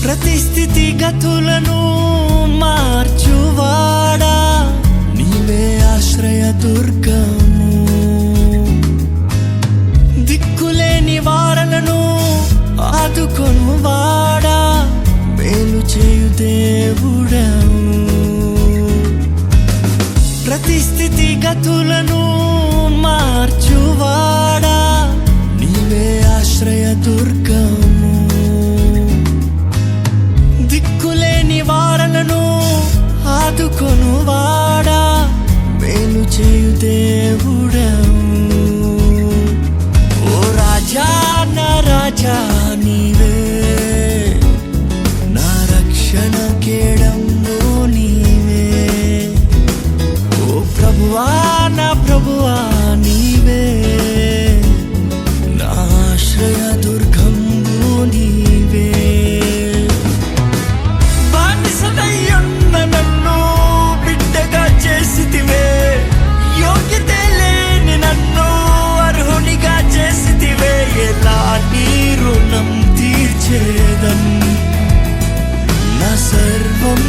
ప్రతి స్థితిగతులను మార్చువాడా, నీవే ఆశ్రయ దుర్గము. దిక్కులేని వారలను ఆదుకొనువాడా, మేలు చేయు దేవుడవు. ప్రతి స్థితిగతులను మార్చువాడా, నీవే ఆశ్రయ దుర్గము. దిక్కులేని వారలను ఆదుకొనువాడా, మేలు చేయు దేవుడవు. ఓ రాజా నా రాజా నీవే, నా రక్షణ కేడము నీవే. ఓ ప్రభువా నా ప్రభువా నీవే, నా ఆశ్రయ దుర్గము నీవే. బానిసనయ్యున్న నన్ను బిడ్డగా చేసితివే, యోగ్యతే లేని నన్ను అర్హునిగా చేసితివే. ఎలా నీ రుణం తీర్చేదన్, నా సర్వం